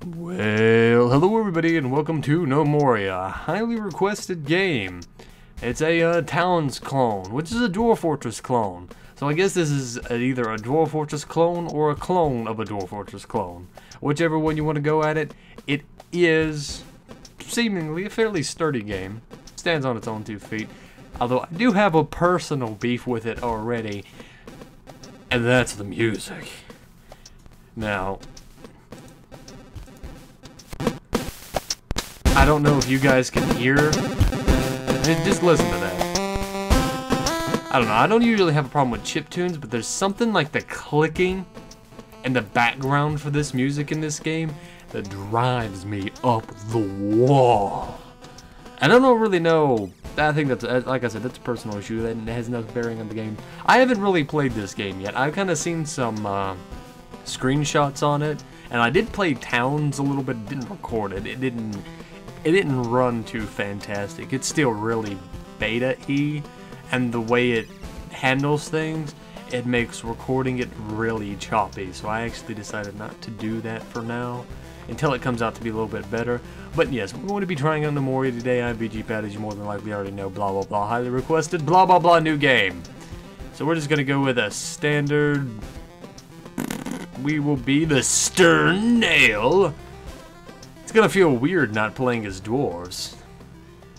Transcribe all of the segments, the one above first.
Well, hello everybody and welcome to Gnomoria, a highly requested game. It's a Towns clone, which is a Dwarf Fortress clone. So I guess this is either a Dwarf Fortress clone or a clone of a Dwarf Fortress clone. Whichever one you want to go at it, it is seemingly a fairly sturdy game. Stands on its own 2 feet. Although I do have a personal beef with it already, and that's the music. Now, I don't know if you guys can hear. Just listen to that. I don't know. I don't usually have a problem with chiptunes, but there's something like the clicking and the background for this music in this game that drives me up the wall. And I don't really know. I think that's, like I said, that's a personal issue that has no bearing on the game. I haven't really played this game yet. I've kind of seen some screenshots on it, and I did play Towns a little bit. Didn't record it. It didn't run too fantastic. It's still really beta-y, and the way it handles things, it makes recording it really choppy. So I actually decided not to do that for now, until it comes out to be a little bit better. But yes, we're going to be trying out Gnomoria today. I'm VGpaticus, you more than likely already know, blah blah blah, highly requested, blah blah blah, new game. So we're just going to go with a standard. We will be the Stern Nail. It's gonna feel weird not playing as dwarves.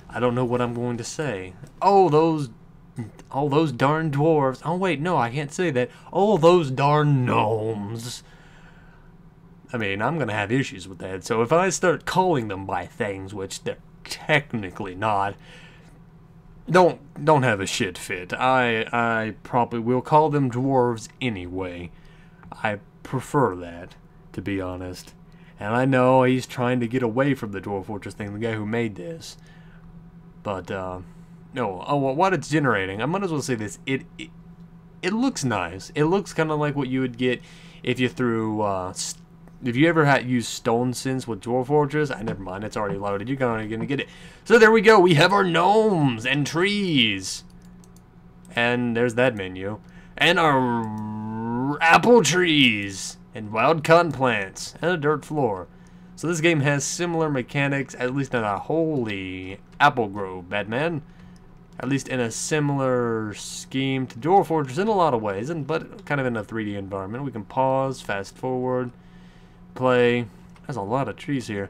I don't know what I'm going to say. Oh, those darn dwarves. Oh wait, no, I can't say that. Oh, those darn gnomes. I mean, I'm gonna have issues with that. So if I start calling them by things, which they're technically not, don't have a shit fit. I probably will call them dwarves anyway. I prefer that, to be honest. And I know he's trying to get away from the Dwarf Fortress thing, the guy who made this. But, no. Oh, well, what it's generating, I might as well say this. It looks nice. It looks kind of like what you would get if you threw, if you ever used Stone Synths with Dwarf Fortress. Never mind, it's already loaded. You're gonna get it. So there we go. We have our gnomes and trees. And there's that menu. And our apple trees. And wild cotton plants, and a dirt floor. So this game has similar mechanics, at least in a holy apple grove, Batman. At least in a similar scheme to Dwarf Fortress in a lot of ways, but kind of in a 3D environment. We can pause, fast forward, play. There's a lot of trees here.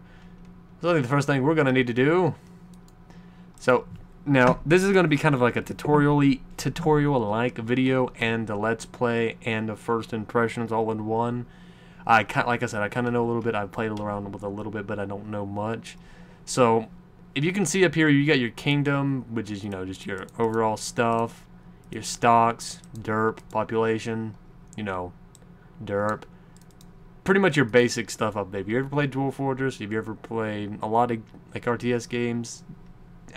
So I think the first thing we're going to need to do. So now this is going to be kind of like a tutorial-like video and a let's play and a first impressions all in one. Like I said, I kind of know a little bit. I've played around with a little bit, but I don't know much. So if you can see up here, you got your kingdom, which is, you know, just your overall stuff, your stocks, derp, population, you know, derp. Pretty much your basic stuff up there. If you ever played Dwarf Fortress, if you ever played a lot of like RTS games,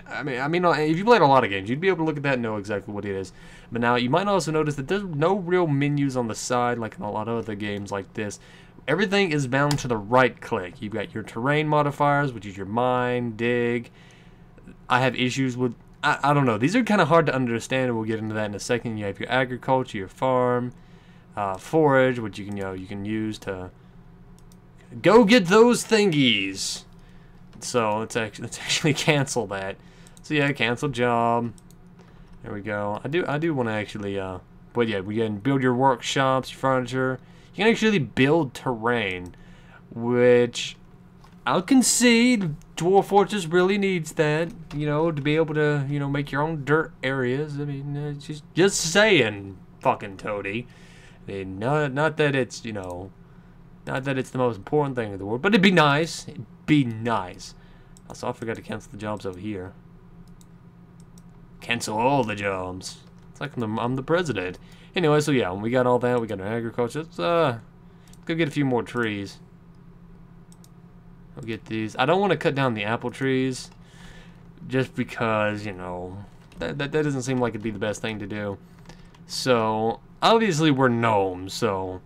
I mean, if you played a lot of games, you'd be able to look at that and know exactly what it is. But now, you might also notice that there's no real menus on the side like in a lot of other games like this. Everything is bound to the right click. You've got your terrain modifiers, which is your mine, dig. I have issues with, I don't know, these are kind of hard to understand, and we'll get into that in a second. You have your agriculture, your farm, forage, which you can use to go get those thingies. So let's actually cancel that. So yeah, cancel job. There we go. I do want to actually but yeah, we can build your workshops, your furniture. You can actually build terrain, which I'll concede Dwarf Fortress really needs that, you know, to be able to, you know, make your own dirt areas. I mean, just saying, fucking Toady. I mean, not that it's, you know, not that it's the most important thing in the world, but it'd be nice. It'd be nice. Also, I forgot to cancel the jobs over here. Cancel all the jobs. It's like I'm the president. Anyway, so yeah, we got all that. We got our agriculture. Let's go get a few more trees. I'll get these. I don't want to cut down the apple trees, just because, you know, that doesn't seem like it'd be the best thing to do. So obviously we're gnomes, so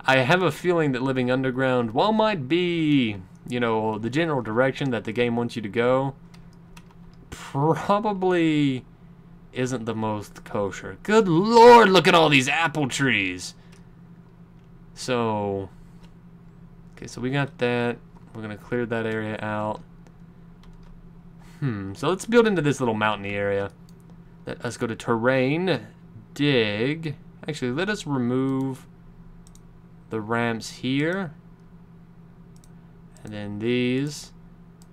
I have a feeling that living underground, while might be, you know, the general direction that the game wants you to go, probably isn't the most kosher. Good lord, look at all these apple trees. So, okay, so we got that. We're gonna clear that area out. So let's build into this little mountainy area. Let us go to terrain, dig. Actually, let us remove the ramps here. And then these.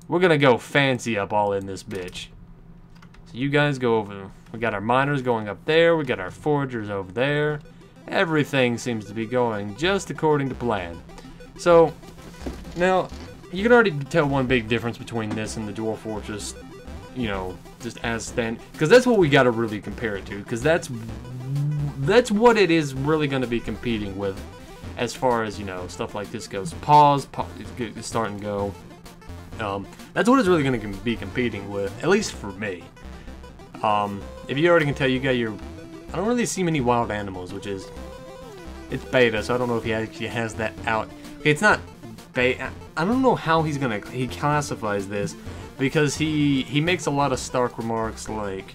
We're gonna go fancy up all in this bitch. So you guys go over. We got our miners going up there. We got our foragers over there. Everything seems to be going just according to plan. So, now, you can already tell one big difference between this and the Dwarf Fortress, you know, just as stand, because that's what we got to really compare it to, because that's what it is really going to be competing with, as far as, you know, stuff like this goes. Pause, start and go. That's what it's really going to be competing with, at least for me. If you already can tell, you got your, I don't really see many wild animals, which is, it's beta, so I don't know if he actually has that out. Okay, it's not beta. I don't know how he classifies this, because he makes a lot of stark remarks like,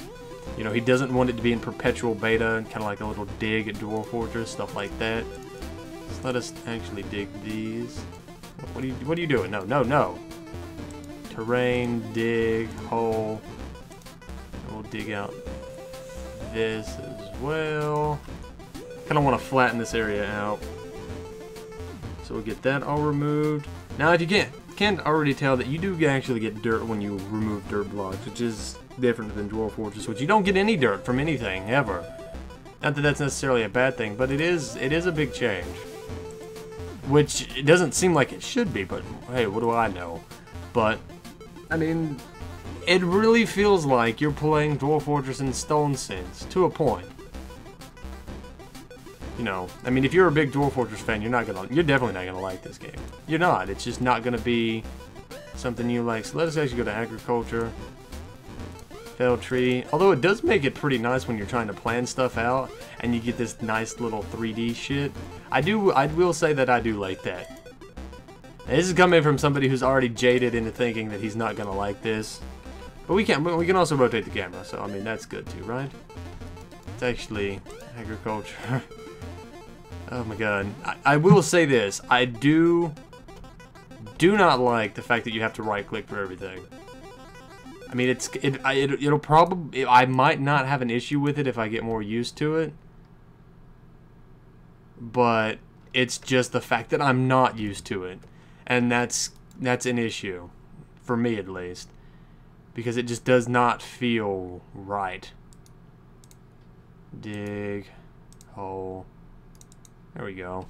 you know, he doesn't want it to be in perpetual beta, kind of like a little dig at Dwarf Fortress, stuff like that. So let us actually dig these. What are you doing? No. Terrain, dig, hole. And we'll dig out this as well. Kind of want to flatten this area out. So we'll get that all removed. Now, if you can't already tell that you do actually get dirt when you remove dirt blocks, which is different than Dwarf Fortress, which you don't get any dirt from anything ever. Not that that's necessarily a bad thing, but it is a big change. Which it doesn't seem like it should be, but hey, what do I know? But I mean, it really feels like you're playing Dwarf Fortress in Stone Sense to a point. You know, I mean, if you're a big Dwarf Fortress fan, you're definitely not gonna like this game. You're not. It's just not gonna be something you like. So let us actually go to agriculture. Fell tree. Although it does make it pretty nice when you're trying to plan stuff out and you get this nice little 3D shit. I will say that I do like that. And this is coming from somebody who's already jaded into thinking that he's not gonna like this. But we can also rotate the camera, so I mean that's good too, right? It's actually agriculture. Oh my god. I will say this. I do not like the fact that you have to right click for everything. I mean, it'll probably, I might not have an issue with it if I get more used to it. But it's just the fact that I'm not used to it. And that's an issue. For me, at least. Because it just does not feel right. Dig. Hole. There we go.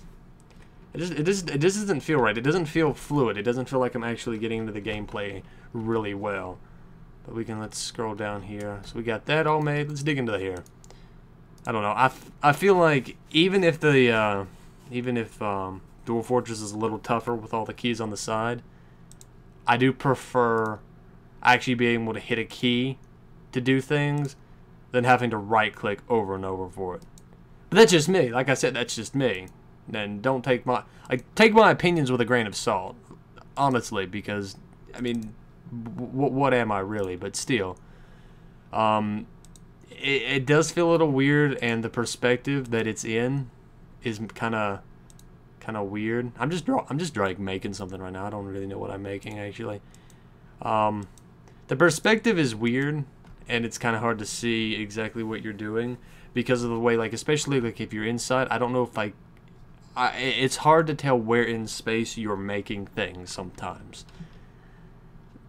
It just doesn't feel right. It doesn't feel fluid. It doesn't feel like I'm actually getting into the gameplay really well. But let's scroll down here. So we got that all made. Let's dig into here. I don't know. I feel like even if Dwarf Fortress is a little tougher with all the keys on the side, I do prefer actually being able to hit a key to do things than having to right click over and over for it. But that's just me. Like I said, that's just me. And don't take my opinions with a grain of salt, honestly, because I mean, what am I really? But still, it does feel a little weird, and the perspective that it's in is kind of weird. I'm just like making something right now. I don't really know what I'm making actually. The perspective is weird, and it's kind of hard to see exactly what you're doing because of the way, like, especially like if you're inside. I don't know if it's hard to tell where in space you're making things sometimes.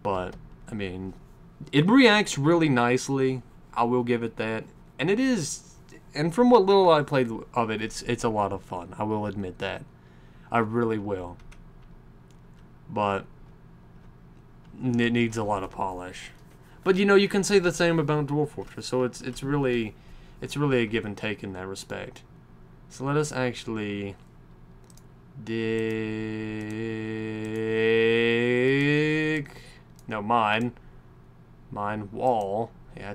But I mean, it reacts really nicely. I will give it that, and it is. And from what little I played of it, it's a lot of fun. I will admit that. I really will. But it needs a lot of polish. But you know, you can say the same about Dwarf Fortress. So it's really a give and take in that respect. So let us actually dig. No, mine wall. Yeah,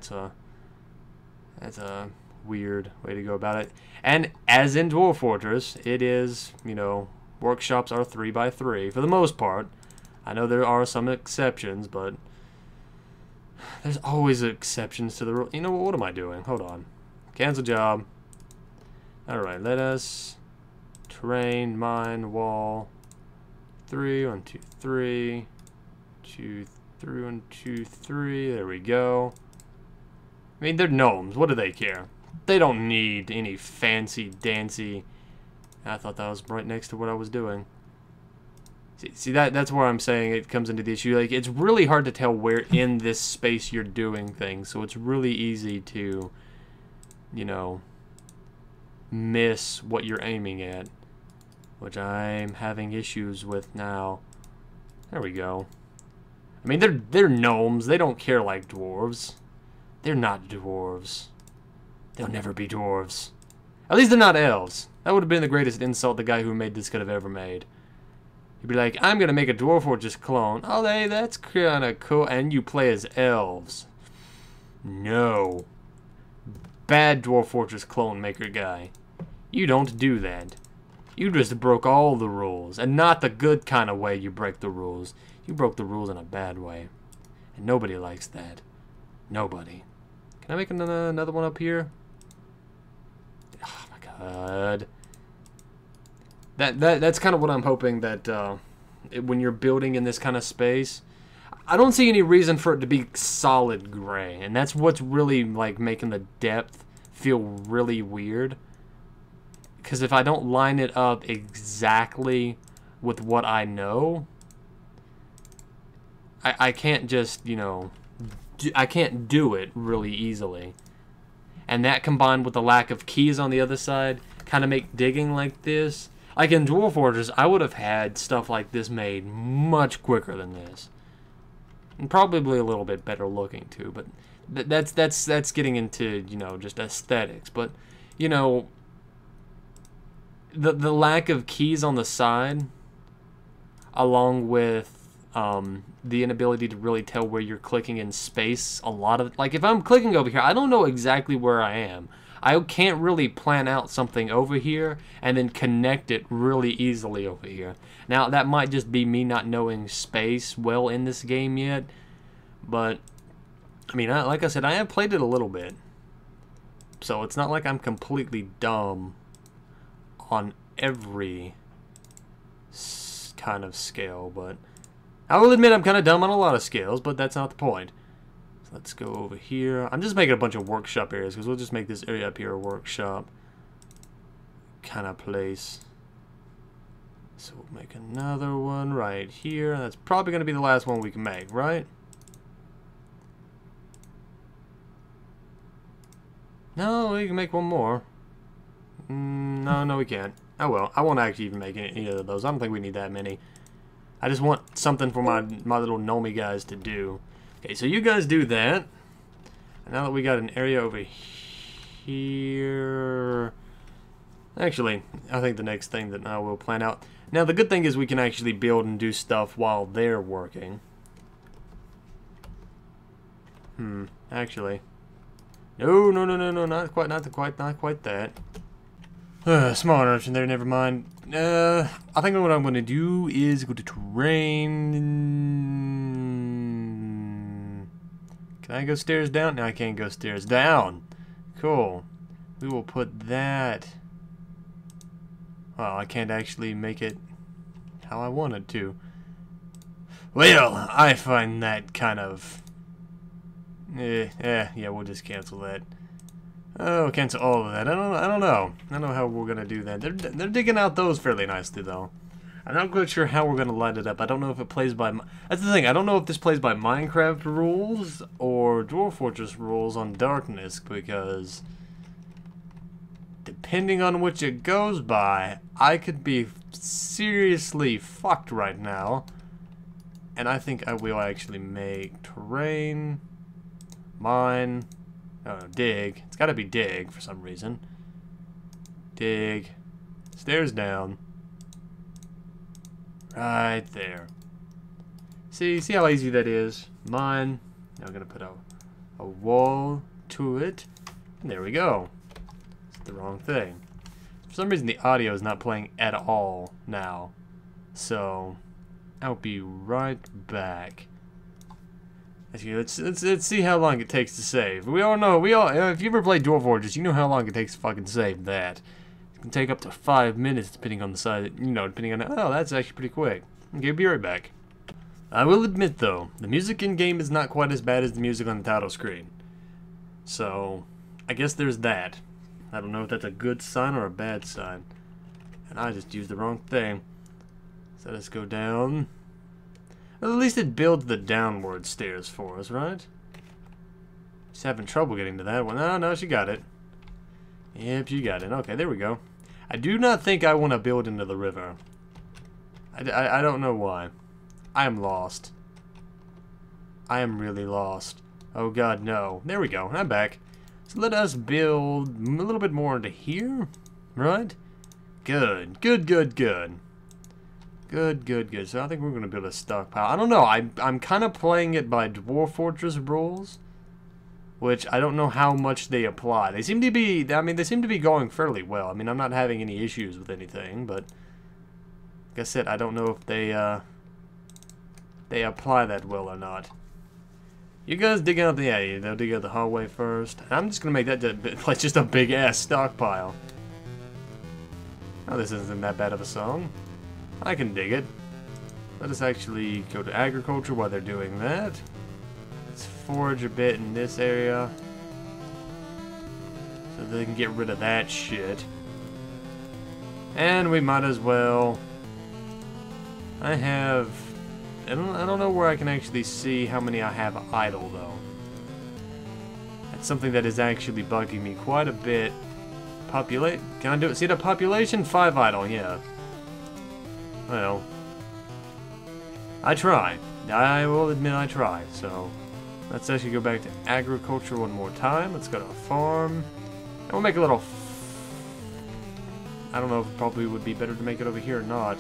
that's a weird way to go about it. And as in Dwarf Fortress, it is, you know, workshops are 3x3 for the most part. I know there are some exceptions, but there's always exceptions to the rule. You know what am I doing? Hold on. Cancel job. Alright, let us terrain, mine, wall. 3. 1, 2, 3. 2, 3. 1, 2, 3. There we go. I mean, they're gnomes. What do they care? They don't need any fancy dancy. I thought that was right next to what I was doing. See that's where I'm saying it comes into the issue. Like, it's really hard to tell where in this space you're doing things, so it's really easy to, you know, miss what you're aiming at, which I'm having issues with now. There we go. I mean, they're gnomes. They don't care like dwarves. They're not dwarves. They'll never be dwarves. At least they're not elves. That would have been the greatest insult the guy who made this could have ever made. He'd be like, I'm gonna make a Dwarf Fortress clone. Oh, that's kinda cool. And you play as elves. No. Bad Dwarf Fortress clone maker guy. You don't do that. You just broke all the rules. And not the good kind of way you break the rules. You broke the rules in a bad way. And nobody likes that. Nobody. Can I make another one up here? Oh my god. That's kind of what I'm hoping that when you're building in this kind of space, I don't see any reason for it to be solid gray, and that's what's really like making the depth feel really weird. Because if I don't line it up exactly with what I know, I can't just, you know, I can't do it really easily. And that combined with the lack of keys on the other side kind of make digging like this. Like in Dwarf Fortress, I would have had stuff like this made much quicker than this. And probably a little bit better looking too, but that's getting into, you know, just aesthetics. But, you know, the lack of keys on the side, along with the inability to really tell where you're clicking in space, a lot of, like if I'm clicking over here, I don't know exactly where I am. I can't really plan out something over here and then connect it really easily over here. Now, that might just be me not knowing space well in this game yet, but, I mean, like I said, I have played it a little bit, so it's not like I'm completely dumb on every kind of scale, but I will admit I'm kind of dumb on a lot of scales, but that's not the point. Let's go over here. I'm just making a bunch of workshop areas because we'll just make this area up here a workshop kind of place. So we'll make another one right here. That's probably going to be the last one we can make, right? No, we can make one more. No, we can't. Oh well, I won't actually even make any of those. I don't think we need that many. I just want something for my little gnomey guys to do. Okay, so you guys do that. And now that we got an area over here... Actually, I think the next thing that I will plan out... Now, the good thing is we can actually build and do stuff while they're working. Actually. No, not quite that. Small interruption there, never mind. I think what I'm going to do is go to terrain... Can I go stairs down? No, I can't go stairs down. Cool. We will put that... Well, I can't actually make it how I wanted to. Well, I find that kind of... yeah, we'll just cancel that. Oh, cancel all of that. I don't know. I don't know how we're gonna do that. They're digging out those fairly nicely, though. I'm not quite sure how we're gonna light it up. I don't know if it plays by... That's the thing. I don't know if this plays by Minecraft rules or Dwarf Fortress rules on darkness, because depending on which it goes by, I could be seriously fucked right now. And I think I will actually make terrain, mine, dig. It's gotta be dig for some reason. Dig. Stairs down. Right there. See how easy that is? Mine. Now I'm gonna put a wall to it. And there we go. It's the wrong thing. For some reason the audio is not playing at all now. So I'll be right back. Let's see how long it takes to save. We all know, if you ever played Dwarf Fortress, you know how long it takes to fucking save that. It can take up to 5 minutes depending on the size, depending on, oh, that's actually pretty quick. Okay, be right back. I will admit, though, the music in-game is not quite as bad as the music on the title screen. So, I guess there's that. I don't know if that's a good sign or a bad sign. And I just used the wrong thing. So let's go down. Well, at least it builds the downward stairs for us, right? Just having trouble getting to that one. Oh, no, she got it. Yep, she got it. Okay, there we go. I do not think I want to build into the river. I don't know why. I am lost. I am really lost. Oh god, no. There we go. I'm back. So let us build a little bit more into here. Right? Good. Good, good, good. Good, good, good. So I think we're going to build a stockpile. I don't know. I'm kind of playing it by Dwarf Fortress rules, which I don't know how much they apply. They seem to be, I mean, they seem to be going fairly well. I mean, I'm not having any issues with anything, but like I said, I don't know if they apply that well or not. You guys dig out the, yeah, they'll dig out the hallway first. I'm just going to make that like just a big-ass stockpile. Oh, this isn't that bad of a song. I can dig it. Let us actually go to agriculture while they're doing that. Let's forage a bit in this area, so they can get rid of that shit. And we might as well... I don't know where I can actually see how many I have idle, though. That's something that is actually bugging me quite a bit. Populate? Can I do it? See the population? 5 idle, yeah. Well, I try. I will admit I try. So, let's actually go back to agriculture one more time. Let's go to a farm. And we'll make a little... I don't know if it probably would be better to make it over here or not.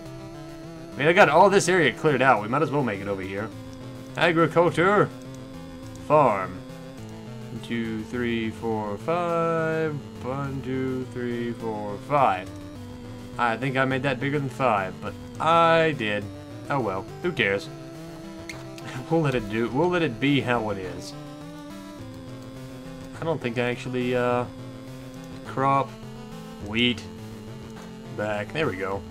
I mean, I got all this area cleared out. We might as well make it over here. Agriculture. Farm. 1, 2, 3, 4, 5. 1, 2, 3, 4, 5. I think I made that bigger than 5, but I did. Oh well, who cares? We'll let it do. We'll let it be how it is. I don't think I actually crop wheat back. There we go.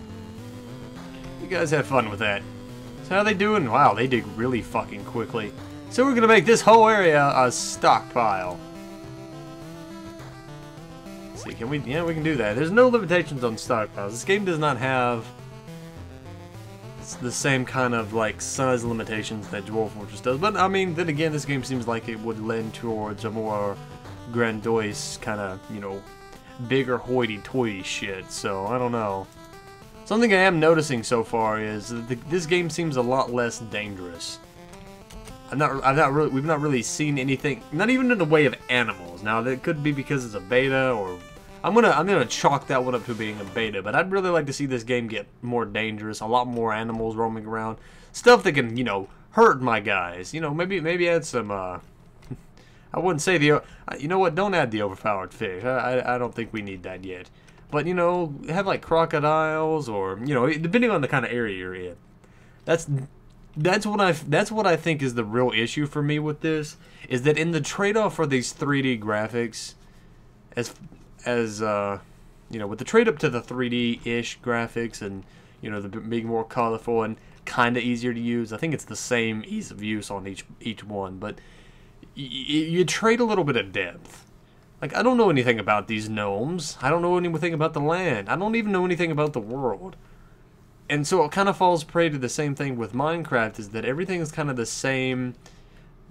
You guys have fun with that. So how are they doing? Wow, they dig really fucking quickly. So we're gonna make this whole area a stockpile. Let's see, can we? Yeah, we can do that. There's no limitations on stockpiles. This game does not have the same kind of like size limitations that Dwarf Fortress does. But I mean, then again, this game seems like it would lend towards a more grandiose kind of, you know, bigger hoity-toity shit. So I don't know. Something I am noticing so far is that this game seems a lot less dangerous. We've not really seen anything, not even in the way of animals. Now that could be because it's a beta, or I'm gonna chalk that one up to being a beta. But I'd really like to see this game get more dangerous, a lot more animals roaming around, stuff that can, you know, hurt my guys. You know, maybe add some. I wouldn't say the. You know what? Don't add the overpowered fish. I don't think we need that yet. But, you know, have like crocodiles, or, you know, depending on the kind of area you're in. That's what I think is the real issue for me with this, is that in the trade-off for these 3D graphics, you know, with the trade-up to the 3D-ish graphics and, you know, the being more colorful and kind of easier to use, I think it's the same ease of use on each one, but you trade a little bit of depth. Like, I don't know anything about these gnomes. I don't know anything about the land. I don't even know anything about the world. And so it kind of falls prey to the same thing with Minecraft, is that everything is kind of the same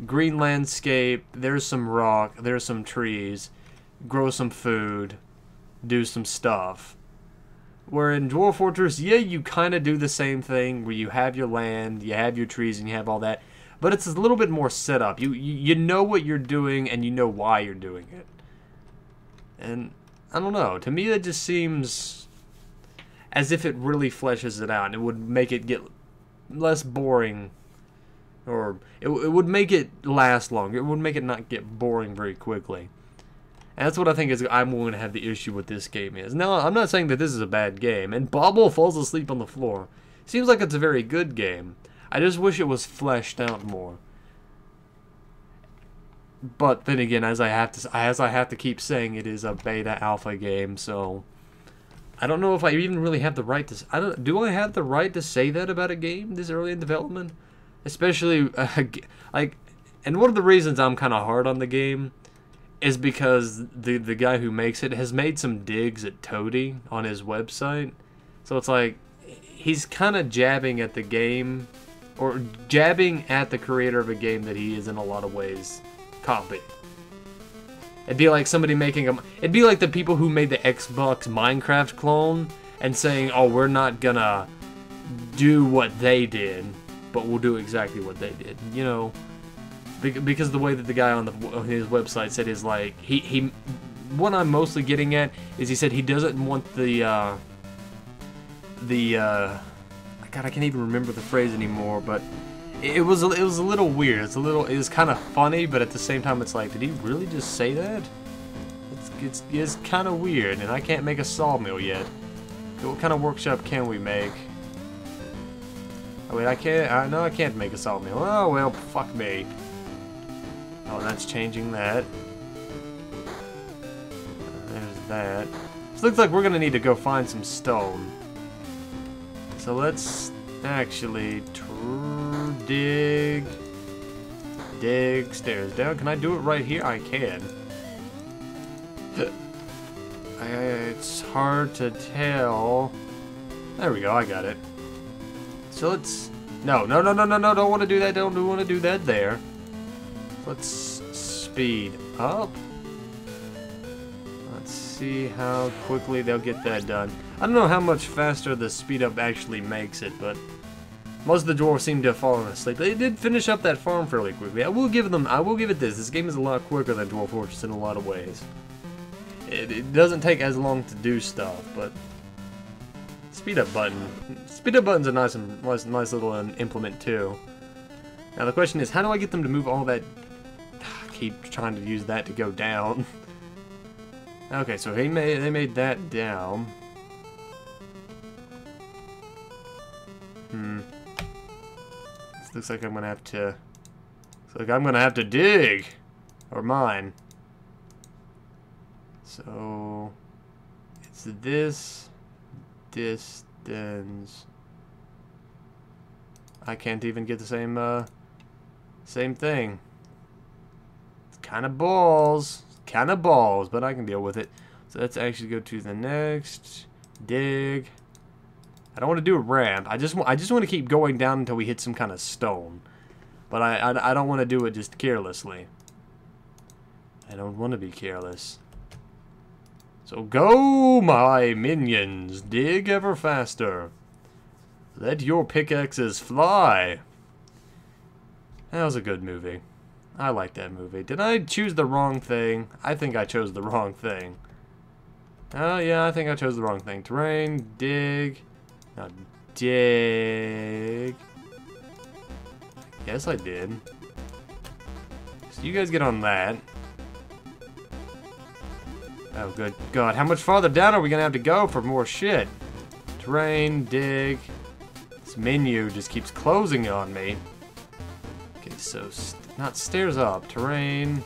green landscape. There's some rock, there's some trees, grow some food, do some stuff. Where in Dwarf Fortress, yeah, you kind of do the same thing, where you have your land, you have your trees, and you have all that. But it's a little bit more set up. You know what you're doing, and you know why you're doing it. And, I don't know, to me that just seems as if it really fleshes it out, and it would make it get less boring, or it would make it last longer. It would make it not get boring very quickly. And that's what I think is I'm going to have the issue with this game is. Now, I'm not saying that this is a bad game, and Bobble falls asleep on the floor. Seems like it's a very good game. I just wish it was fleshed out more. But then again, as I have to keep saying, it is a beta alpha game, so I don't know if I even really have the right to... Do I have the right to say that about a game this early in development? Especially, like... And one of the reasons I'm kind of hard on the game is because the guy who makes it has made some digs at Toady on his website. So it's like, he's kind of jabbing at the game, or jabbing at the creator of a game that he is in a lot of ways copying. It'd be like somebody making a... It'd be like the people who made the Xbox Minecraft clone and saying, oh, we're not gonna do what they did, but we'll do exactly what they did. You know, because the way that the guy on his website said is like, what I'm mostly getting at is he said he doesn't want God, I can't even remember the phrase anymore, but it was a little weird. It was kind of funny, but at the same time, it's like, did he really just say that? It's kind of weird, and I can't make a sawmill yet. Okay, what kind of workshop can we make? Oh wait, I can't. No, I can't make a sawmill. Oh well, fuck me. Oh, that's changing that. There's that. This looks like we're gonna need to go find some stone. So let's actually dig stairs down. Can I do it right here? I can. It's hard to tell. There we go, I got it. So let's... No, don't want to do that. Don't want to do that there. Let's speed up. Let's see how quickly they'll get that done. I don't know how much faster the speed up actually makes it, but most of the dwarves seem to have fallen asleep. They did finish up that farm fairly quickly. I will give it this. This game is a lot quicker than Dwarf Fortress in a lot of ways. It doesn't take as long to do stuff, but speed up button's a nice little implement too. Now the question is, how do I get them to move all that? I keep trying to use that to go down. Okay, so they made that down. This looks like I'm gonna have to. Looks like I'm gonna have to dig, or mine. So it's this distance. I can't even get the same thing. It's kind of balls, but I can deal with it. So let's actually go to the next dig. I don't want to do a ramp. I just want to keep going down until we hit some kind of stone. But I don't want to do it just carelessly. I don't want to be careless. So go, my minions, dig ever faster. Let your pickaxes fly. That was a good movie. I like that movie. Did I choose the wrong thing? I think I chose the wrong thing. Oh yeah, I think I chose the wrong thing. Terrain, dig. Now dig. Yes, I did. So you guys get on that. Oh, good God. How much farther down are we going to have to go for more shit? Terrain, dig. This menu just keeps closing on me. Okay, so not stairs up. Terrain,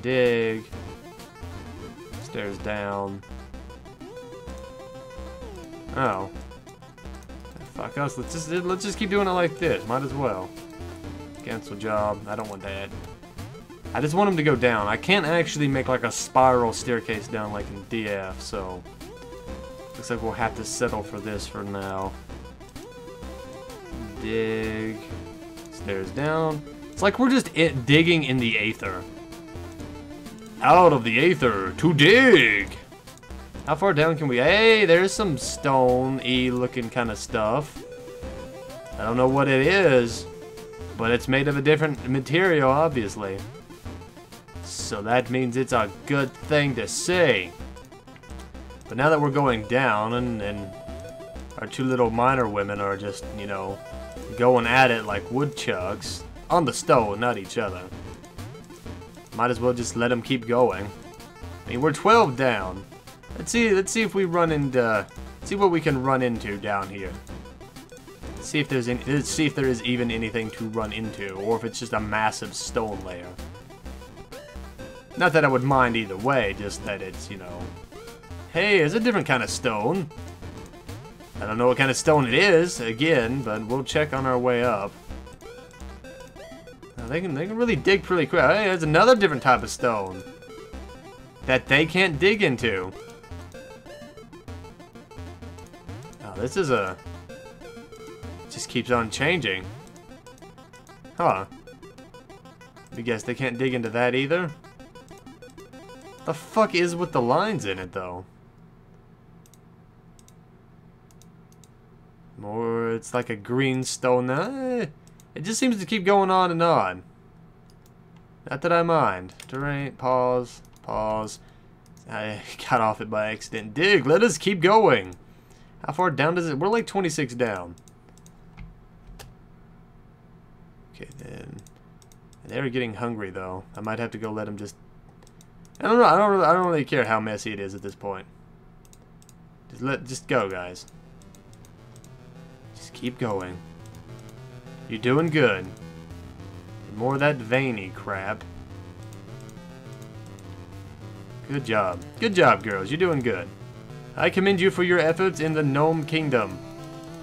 dig. Stairs down. Oh. Fuck us. Let's just keep doing it like this. Might as well. Cancel job. I don't want that. I just want them to go down. I can't actually make like a spiral staircase down like in DF, so looks like we'll have to settle for this for now. Dig. Stairs down. It's like we're just digging in the aether. Out of the aether to dig. How far down can we? Hey, there's some stone-y looking kind of stuff. I don't know what it is, but it's made of a different material, obviously. So that means it's a good thing to see. But now that we're going down and our two little miner women are just, you know, going at it like woodchucks on the stone, not each other. Might as well just let them keep going. I mean, we're 12 down. Let's see if we run into, see what we can run into down here. See if there is even anything to run into, or if it's just a massive stone layer. Not that I would mind either way, just that it's, you know, Hey, it's a different kind of stone. I don't know what kind of stone it is, again, but we'll check on our way up. They can really dig pretty quick. Hey, there's another different type of stone that they can't dig into. Oh, this is a... just keeps on changing. Huh. I guess they can't dig into that either. The fuck is with the lines in it, though? More, it's like a green stone. It just seems to keep going on and on. Not that I mind. Terrain, pause, pause. I got off it by accident. Dig, let us keep going. How far down does it? We're like 26 down. Okay, then. They're getting hungry, though. I might have to go let them just... I don't know. I don't really care how messy it is at this point. Just go, guys. Just keep going. You're doing good. More of that veiny crap. Good job. Good job, girls. You're doing good. I commend you for your efforts in the Gnome Kingdom.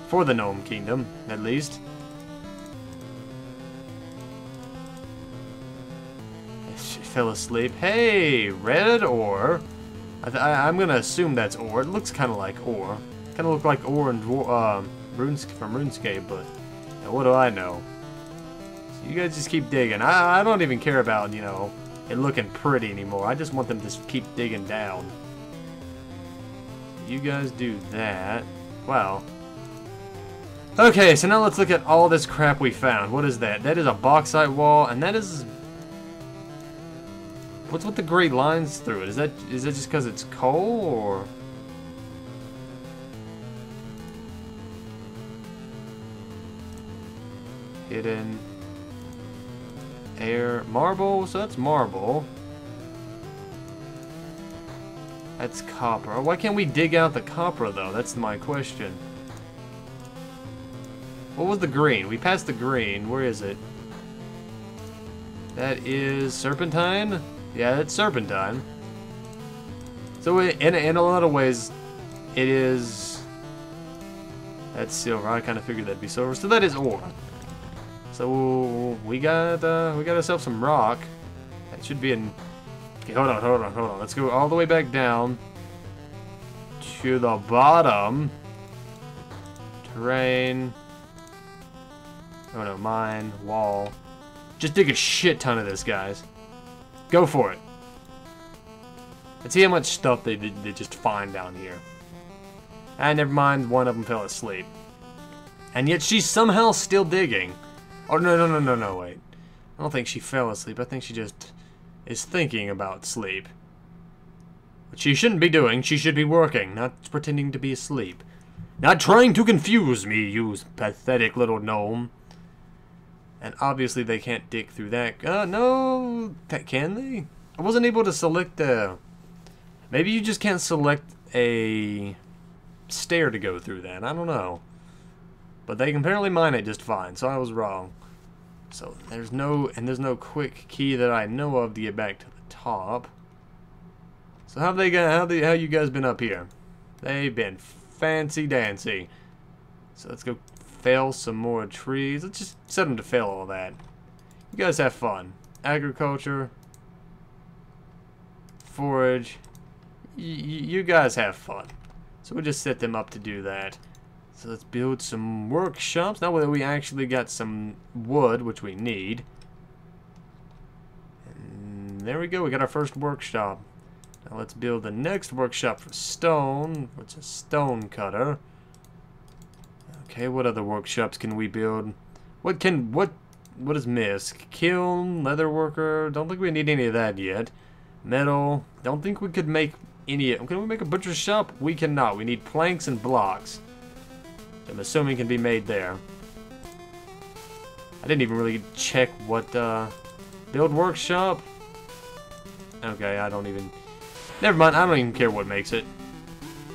For the Gnome Kingdom, at least. She fell asleep. Hey, red ore. I'm gonna assume that's ore. It looks kind of like ore. Kind of look like ore and from RuneScape, but what do I know? So you guys just keep digging. I don't even care about, you know, it looking pretty anymore. I just want them to just keep digging down. You guys do that. Wow. Okay, so now let's look at all this crap we found. What is that? That is a bauxite wall, and that is... what's with the gray lines through it? Is that just because it's coal, or... hidden air marble? So that's marble. That's copper. Why can't we dig out the copper, though? That's my question. What was the green? We passed the green. Where is it? That is serpentine? Yeah, that's serpentine. So in a lot of ways, it is... that's silver. I kind of figured that'd be silver. So that is ore. So we got ourselves some rock. That should be in... okay, hold on. Let's go all the way back down to the bottom. Terrain. Oh no, mine, wall. Just dig a shit ton of this, guys. Go for it. Let's see how much stuff they just find down here. And never mind, one of them fell asleep. And yet she's somehow still digging. Oh, no, wait. I don't think she fell asleep. I think she just is thinking about sleep. Which she shouldn't be doing. She should be working, not pretending to be asleep. Not trying to confuse me, you pathetic little gnome. And obviously they can't dig through that. No, can they? I wasn't able to select a... maybe you just can't select a stair to go through that. I don't know. But they can apparently mine it just fine, so I was wrong. So there's no quick key that I know of to get back to the top. So how you guys been up here? They've been fancy dancy. So let's go fell some more trees. Let's just set them to fell all that. You guys have fun. Agriculture, forage. You guys have fun. So we'll just set them up to do that. So let's build some workshops. Now that we actually got some wood, which we need. And there we go. We got our first workshop. Now let's build the next workshop for stone, which is stone cutter. Okay, what other workshops can we build? What is misc? Kiln, leather worker. Don't think we need any of that yet. Metal. Don't think we could make any. Can we make a butcher's shop? We cannot. We need planks and blocks. I'm assuming can be made there. I didn't even really check what build workshop. Okay, I don't even. Never mind. I don't even care what makes it.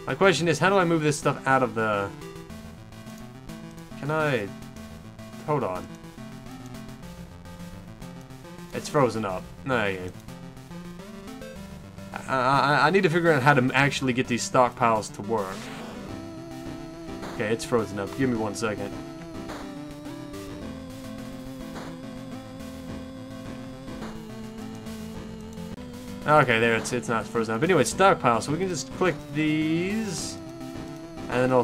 My question is, how do I move this stuff out of the? Can I? Hold on. It's frozen up. No, yeah. I need to figure out how to actually get these stockpiles to work. Okay, it's frozen up. Give me 1 second. Okay, there, it's not frozen up. Anyway, stockpile, so we can just click these, and then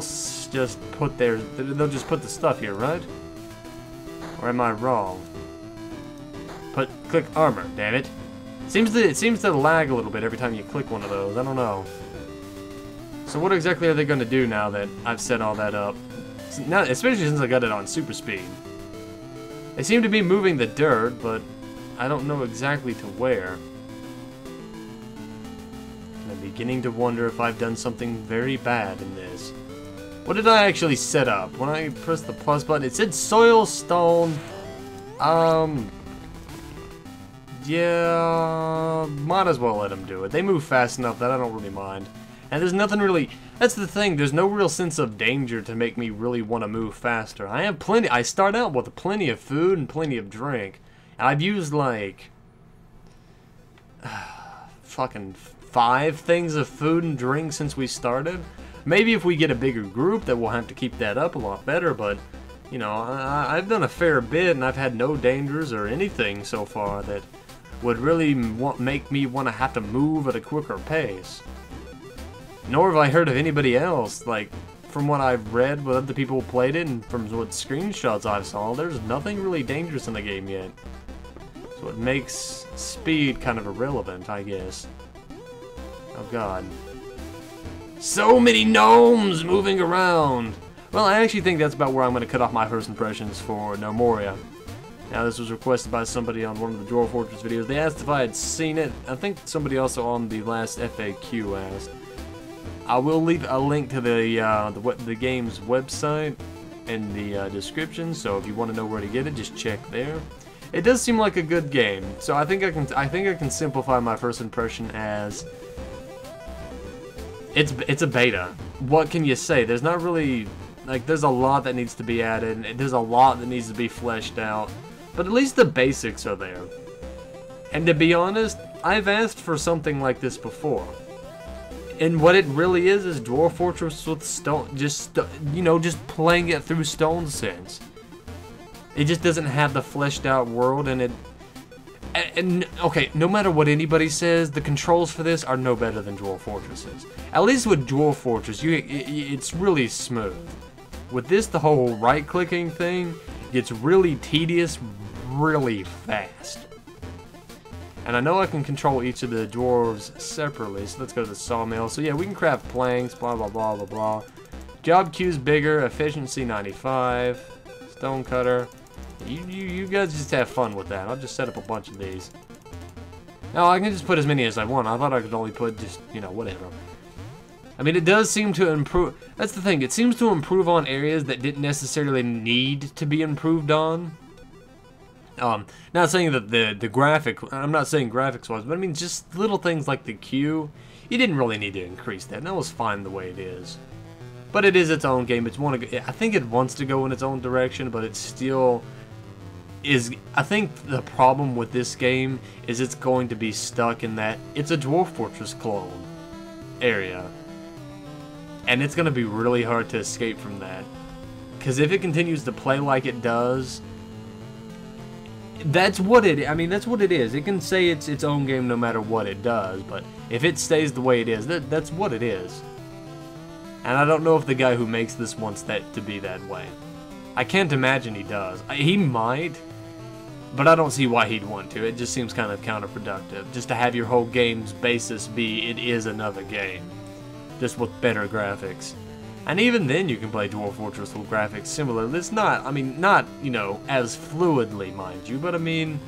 just put they'll just put the stuff here, right? Or am I wrong? Click armor, damn it. It seems to lag a little bit every time you click one of those, I don't know. So what exactly are they going to do now that I've set all that up? Now, especially since I got it on super speed. They seem to be moving the dirt, but I don't know exactly to where. I'm beginning to wonder if I've done something very bad in this. What did I actually set up? When I pressed the plus button, it said soil, stone. Yeah, might as well let them do it. They move fast enough that I don't really mind. And there's nothing really, that's the thing, there's no real sense of danger to make me really want to move faster. I start out with plenty of food and plenty of drink. And I've used like, fucking 5 things of food and drink since we started. Maybe if we get a bigger group, then we'll have to keep that up a lot better, but, you know, I've done a fair bit, and I've had no dangers or anything so far that would really make me want to have to move at a quicker pace. Nor have I heard of anybody else, like, from what I've read with other people who played it, and from what screenshots I saw, there's nothing really dangerous in the game yet. So it makes speed kind of irrelevant, I guess. Oh god. So many gnomes moving around! Well, I actually think that's about where I'm going to cut off my first impressions for Gnomoria. Now, this was requested by somebody on one of the Dwarf Fortress videos. They asked if I had seen it. I think somebody also on the last FAQ asked. I will leave a link to the game's website in the description, so if you want to know where to get it, just check there. It does seem like a good game, so I think I can simplify my first impression as it's a beta. What can you say? There's not really, like, there's a lot that needs to be added, and there's a lot that needs to be fleshed out, but at least the basics are there. And to be honest, I've asked for something like this before. And what it really is Dwarf Fortress with stone, just playing it through Stone Sense. It just doesn't have the fleshed out world, and okay, no matter what anybody says, the controls for this are no better than Dwarf Fortress's. At least with Dwarf Fortress, it's really smooth. With this, the whole right-clicking thing gets really tedious really fast. And I know I can control each of the dwarves separately, so let's go to the sawmill. So yeah, we can craft planks, blah blah blah blah blah. Job queue's bigger, efficiency 95, stone cutter. You guys just have fun with that. I'll just set up a bunch of these. Now I can just put as many as I want. I thought I could only put just, whatever. I mean, it does seem to improve. That's the thing. It seems to improve on areas that didn't necessarily need to be improved on. Not saying that the graphic, I'm not saying graphics wise, but I mean just little things like the queue, you didn't really need to increase that, and that was fine the way it is. But it is its own game, I think it wants to go in its own direction, but it still is, I think the problem with this game is it's going to be stuck in that it's a Dwarf Fortress clone area. And it's going to be really hard to escape from that. Because if it continues to play like it does, that's what it is. It can say it's its own game no matter what it does, but if it stays the way it is, that's what it is. And I don't know if the guy who makes this wants that to be that way. I can't imagine he does. He might, but I don't see why he'd want to. It just seems kind of counterproductive, just to have your whole game's basis be it is another game, just with better graphics. And even then you can play Dwarf Fortress with graphics similar. It's not, not, as fluidly, mind you, but I mean,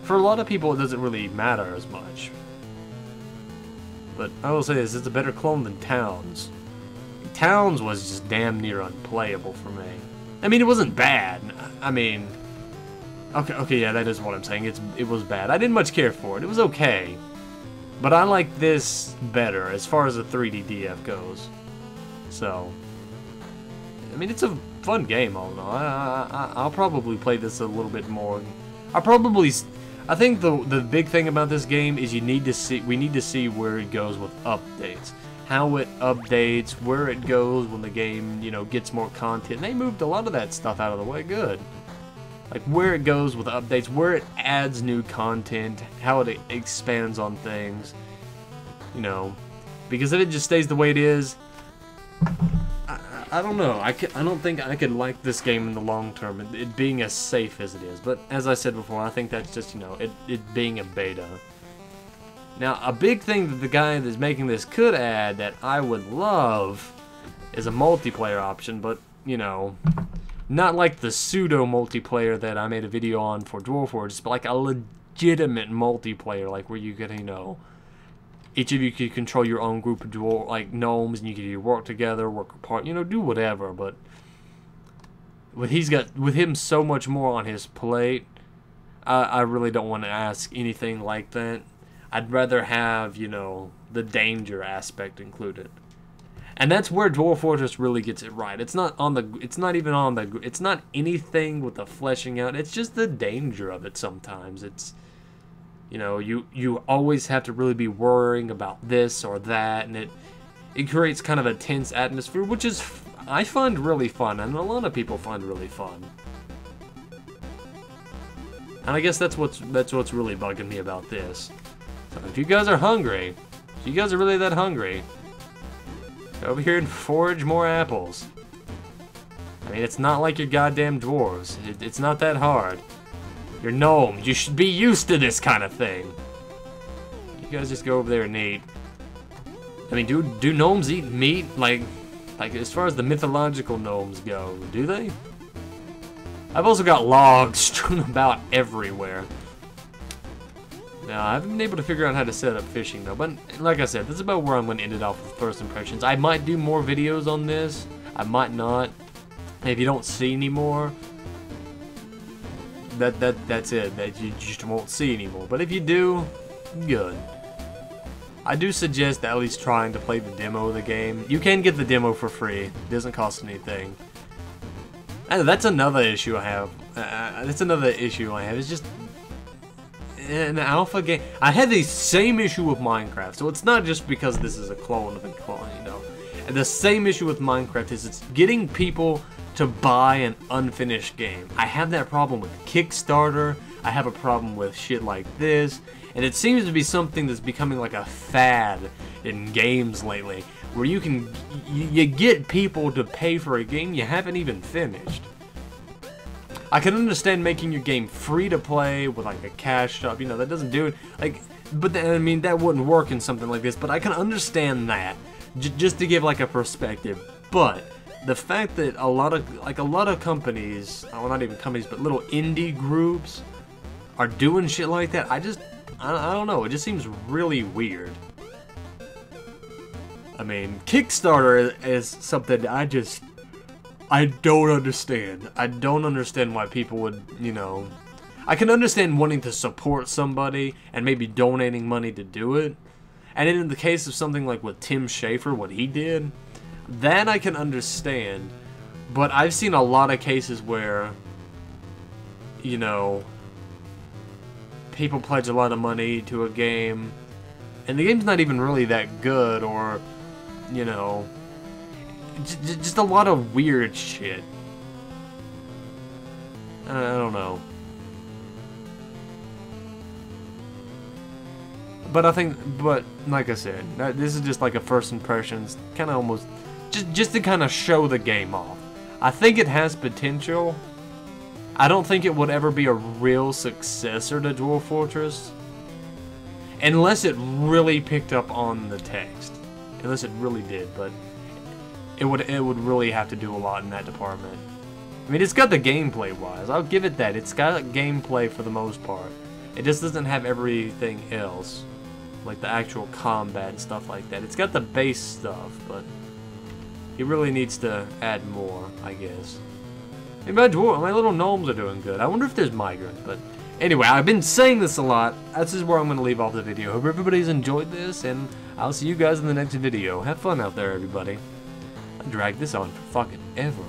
for a lot of people it doesn't really matter as much. But I will say this, it's a better clone than Towns. Towns was just damn near unplayable for me. I mean, it wasn't bad. I mean, okay, yeah, that is what I'm saying. It was bad. I didn't much care for it. It was okay. But I like this better as far as the 3D DF goes. So, I mean, it's a fun game, all in all. I'll probably play this a little bit more. I I think the big thing about this game is we need to see where it goes with updates. How it updates, where it goes when the game, you know, gets more content. They moved a lot of that stuff out of the way, good. Like where it goes with updates, where it adds new content, how it expands on things, you know. Because if it just stays the way it is, I don't know. I don't think I could like this game in the long term, it being as safe as it is. But as I said before, I think that's just, you know, it being a beta. Now, a big thing that the guy that's making this could add that I would love is a multiplayer option, but, you know, not like the pseudo multiplayer that I made a video on for Dwarf Fortress, but like a legitimate multiplayer, like where you could, you know, each of you could control your own group of like gnomes, and you could either work together, work apart, you know, do whatever. But with him so much more on his plate, I really don't want to ask anything like that. I'd rather have, you know, the danger aspect included. And that's where Dwarf Fortress really gets it right. It's not anything with the fleshing out. It's just the danger of it sometimes. It's, you know, you always have to really be worrying about this or that, and it creates kind of a tense atmosphere, which is, I find really fun, and a lot of people find really fun. And I guess that's what's really bugging me about this. So if you guys are hungry, if you guys are really that hungry, go over here and forage more apples. I mean, it's not like you're goddamn dwarves. It's not that hard. You're gnomes. You should be used to this kind of thing. You guys just go over there and eat. I mean, do gnomes eat meat? Like as far as the mythological gnomes go, do they? I've also got logs strewn about everywhere. Now, I haven't been able to figure out how to set up fishing, though, but like I said, this is about where I'm going to end it off with first impressions. I might do more videos on this, I might not. If you don't see any more, that's it, that you just won't see anymore. But if you do, good. I do suggest at least trying to play the demo of the game. You can get the demo for free, it doesn't cost anything. And that's another issue I have. It's just an alpha game. I had the same issue with Minecraft, so it's not just because this is a clone of a clone, you know. And the same issue with Minecraft is it's getting people to buy an unfinished game. I have that problem with Kickstarter. I have a problem with shit like this, and it seems to be something that's becoming like a fad in games lately, where you get people to pay for a game you haven't even finished. I can understand making your game free to play with like a cash shop, you know, that doesn't do it, like, but I mean, that wouldn't work in something like this, but I can understand that, just to give like a perspective. But the fact that a lot of companies, well, not even companies, but little indie groups are doing shit like that, I don't know, it just seems really weird. I mean, Kickstarter is something I don't understand. I don't understand why people would, you know... I can understand wanting to support somebody and maybe donating money to do it. And in the case of something like with Tim Schafer, what he did, that I can understand. But I've seen a lot of cases where, you know, people pledge a lot of money to a game, and the game's not even really that good, or, you know... just a lot of weird shit. I don't know. But like I said, this is just like a first impressions, kind of almost, just to kind of show the game off. I think it has potential. I don't think it would ever be a real successor to Dwarf Fortress, unless it really picked up on the text. Unless it really did, but it would really have to do a lot in that department. I mean, it's got the gameplay wise, I'll give it that. It's got gameplay for the most part. It just doesn't have everything else, like the actual combat and stuff like that. It's got the base stuff, but it really needs to add more, I guess. Hey, my little gnomes are doing good. I wonder if there's migrants, but anyway, I've been saying this a lot. This is where I'm going to leave off the video. Hope everybody's enjoyed this, and I'll see you guys in the next video. Have fun out there, everybody. I dragged this on for fucking ever.